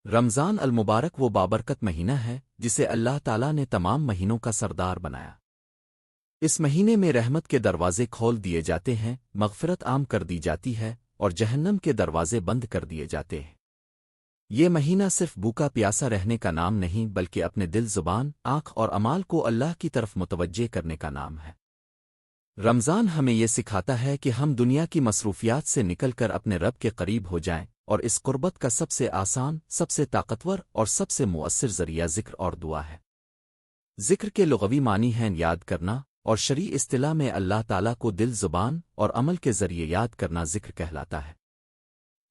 رمضان المبارک وہ بابرکت مہینہ ہے جسے اللہ تعالیٰ نے تمام مہینوں کا سردار بنایا۔ اس مہینے میں رحمت کے دروازے کھول دیے جاتے ہیں، مغفرت عام کر دی جاتی ہے اور جہنم کے دروازے بند کر دیے جاتے ہیں۔ یہ مہینہ صرف بھوکا پیاسا رہنے کا نام نہیں بلکہ اپنے دل، زبان، آنکھ اور اعمال کو اللہ کی طرف متوجہ کرنے کا نام ہے۔ رمضان ہمیں یہ سکھاتا ہے کہ ہم دنیا کی مصروفیات سے نکل کر اپنے رب کے قریب ہو جائیں، اور اس قربت کا سب سے آسان، سب سے طاقتور اور سب سے مؤثر ذریعہ ذکر اور دعا ہے۔ ذکر کے لغوی معنی ہیں یاد کرنا، اور شرعی اصطلاح میں اللہ تعالیٰ کو دل، زبان اور عمل کے ذریعے یاد کرنا ذکر کہلاتا ہے۔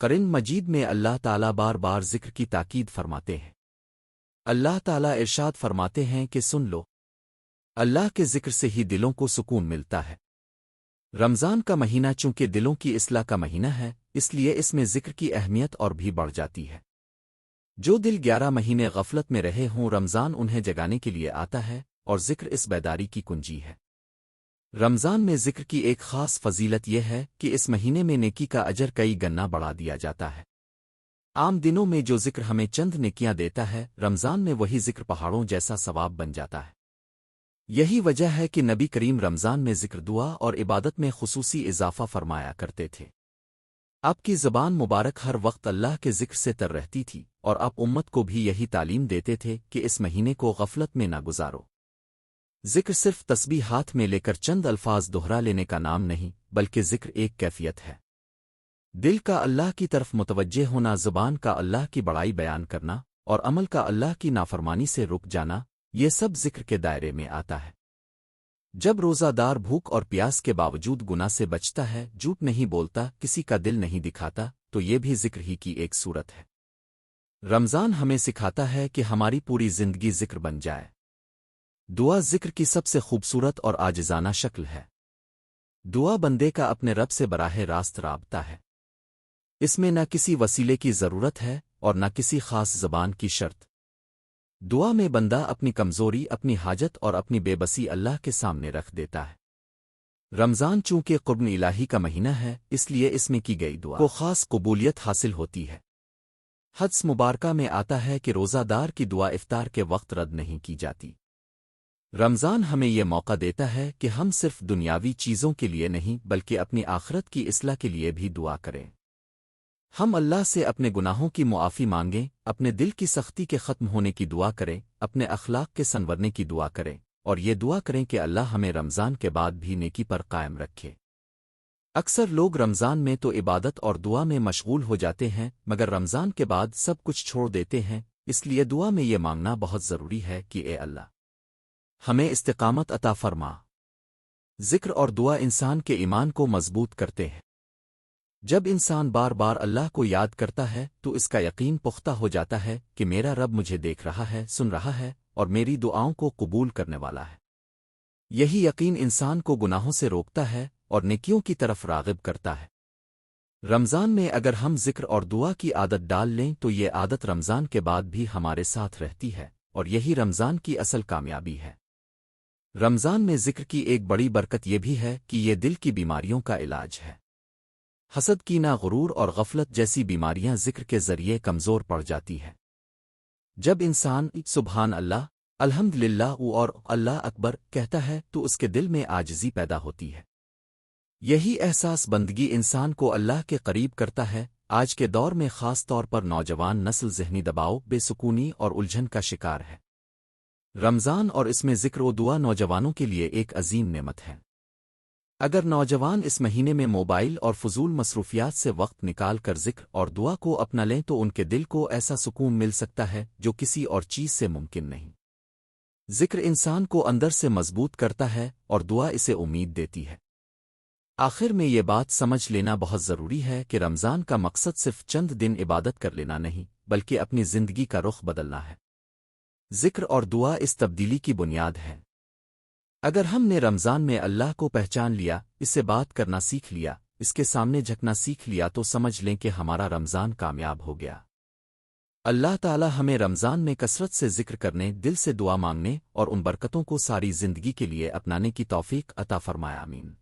قرآن مجید میں اللہ تعالیٰ بار بار ذکر کی تاکید فرماتے ہیں۔ اللہ تعالیٰ ارشاد فرماتے ہیں کہ سن لو، اللہ کے ذکر سے ہی دلوں کو سکون ملتا ہے۔ رمضان کا مہینہ چونکہ دلوں کی اصلاح کا مہینہ ہے، اس لیے اس میں ذکر کی اہمیت اور بھی بڑھ جاتی ہے۔ جو دل 11 مہینے غفلت میں رہے ہوں، رمضان انہیں جگانے کے لیے آتا ہے، اور ذکر اس بیداری کی کنجی ہے۔ رمضان میں ذکر کی ایک خاص فضیلت یہ ہے کہ اس مہینے میں نیکی کا اجر کئی گنا بڑھا دیا جاتا ہے۔ عام دنوں میں جو ذکر ہمیں چند نیکیاں دیتا ہے، رمضان میں وہی ذکر پہاڑوں جیسا ثواب بن جاتا ہے۔ یہی وجہ ہے کہ نبی کریم رمضان میں ذکر، دعا اور عبادت میں خصوصی اضافہ فرمایا کرتے تھے۔ آپ کی زبان مبارک ہر وقت اللہ کے ذکر سے تر رہتی تھی، اور آپ امت کو بھی یہی تعلیم دیتے تھے کہ اس مہینے کو غفلت میں نہ گزارو۔ ذکر صرف تسبیح ہاتھ میں لے کر چند الفاظ دہرا لینے کا نام نہیں، بلکہ ذکر ایک کیفیت ہے۔ دل کا اللہ کی طرف متوجہ ہونا، زبان کا اللہ کی بڑائی بیان کرنا، اور عمل کا اللہ کی نافرمانی سے رک جانا، یہ سب ذکر کے دائرے میں آتا ہے۔ جب روزہ دار بھوک اور پیاس کے باوجود گناہ سے بچتا ہے، جھوٹ نہیں بولتا، کسی کا دل نہیں دکھاتا، تو یہ بھی ذکر ہی کی ایک صورت ہے۔ رمضان ہمیں سکھاتا ہے کہ ہماری پوری زندگی ذکر بن جائے۔ دعا ذکر کی سب سے خوبصورت اور عاجزانہ شکل ہے۔ دعا بندے کا اپنے رب سے براہ راست رابطہ ہے۔ اس میں نہ کسی وسیلے کی ضرورت ہے اور نہ کسی خاص زبان کی شرط۔ دعا میں بندہ اپنی کمزوری، اپنی حاجت اور اپنی بے بسی اللہ کے سامنے رکھ دیتا ہے۔ رمضان چونکہ قرب الہی کا مہینہ ہے، اس لیے اس میں کی گئی دعا کو خاص قبولیت حاصل ہوتی ہے۔ حدیث مبارکہ میں آتا ہے کہ روزہ دار کی دعا افطار کے وقت رد نہیں کی جاتی۔ رمضان ہمیں یہ موقع دیتا ہے کہ ہم صرف دنیاوی چیزوں کے لیے نہیں بلکہ اپنی آخرت کی اصلاح کے لیے بھی دعا کریں۔ ہم اللہ سے اپنے گناہوں کی معافی مانگیں، اپنے دل کی سختی کے ختم ہونے کی دعا کریں، اپنے اخلاق کے سنورنے کی دعا کریں، اور یہ دعا کریں کہ اللہ ہمیں رمضان کے بعد بھی نیکی پر قائم رکھے۔ اکثر لوگ رمضان میں تو عبادت اور دعا میں مشغول ہو جاتے ہیں، مگر رمضان کے بعد سب کچھ چھوڑ دیتے ہیں۔ اس لیے دعا میں یہ مانگنا بہت ضروری ہے کہ اے اللہ، ہمیں استقامت عطا فرما۔ ذکر اور دعا انسان کے ایمان کو مضبوط کرتے ہیں۔ جب انسان بار بار اللہ کو یاد کرتا ہے تو اس کا یقین پختہ ہو جاتا ہے کہ میرا رب مجھے دیکھ رہا ہے، سن رہا ہے، اور میری دعاؤں کو قبول کرنے والا ہے۔ یہی یقین انسان کو گناہوں سے روکتا ہے اور نیکیوں کی طرف راغب کرتا ہے۔ رمضان میں اگر ہم ذکر اور دعا کی عادت ڈال لیں تو یہ عادت رمضان کے بعد بھی ہمارے ساتھ رہتی ہے، اور یہی رمضان کی اصل کامیابی ہے۔ رمضان میں ذکر کی ایک بڑی برکت یہ بھی ہے کہ یہ دل کی بیماریوں کا علاج ہے۔ حسد، کینہ، غرور اور غفلت جیسی بیماریاں ذکر کے ذریعے کمزور پڑ جاتی ہے۔ جب انسان سبحان اللہ، الحمدللہ اور اللہ اکبر کہتا ہے تو اس کے دل میں عاجزی پیدا ہوتی ہے۔ یہی احساس بندگی انسان کو اللہ کے قریب کرتا ہے۔ آج کے دور میں خاص طور پر نوجوان نسل ذہنی دباؤ، بے سکونی اور الجھن کا شکار ہے۔ رمضان اور اس میں ذکر و دعا نوجوانوں کے لیے ایک عظیم نعمت ہے۔ اگر نوجوان اس مہینے میں موبائل اور فضول مصروفیات سے وقت نکال کر ذکر اور دعا کو اپنا لیں تو ان کے دل کو ایسا سکون مل سکتا ہے جو کسی اور چیز سے ممکن نہیں۔ ذکر انسان کو اندر سے مضبوط کرتا ہے اور دعا اسے امید دیتی ہے۔ آخر میں یہ بات سمجھ لینا بہت ضروری ہے کہ رمضان کا مقصد صرف چند دن عبادت کر لینا نہیں بلکہ اپنی زندگی کا رخ بدلنا ہے۔ ذکر اور دعا اس تبدیلی کی بنیاد ہے۔ اگر ہم نے رمضان میں اللہ کو پہچان لیا، اس سے بات کرنا سیکھ لیا، اس کے سامنے جھکنا سیکھ لیا تو سمجھ لیں کہ ہمارا رمضان کامیاب ہو گیا۔ اللہ تعالی ہمیں رمضان میں کثرت سے ذکر کرنے، دل سے دعا مانگنے اور ان برکتوں کو ساری زندگی کے لیے اپنانے کی توفیق عطا فرمائے، آمین۔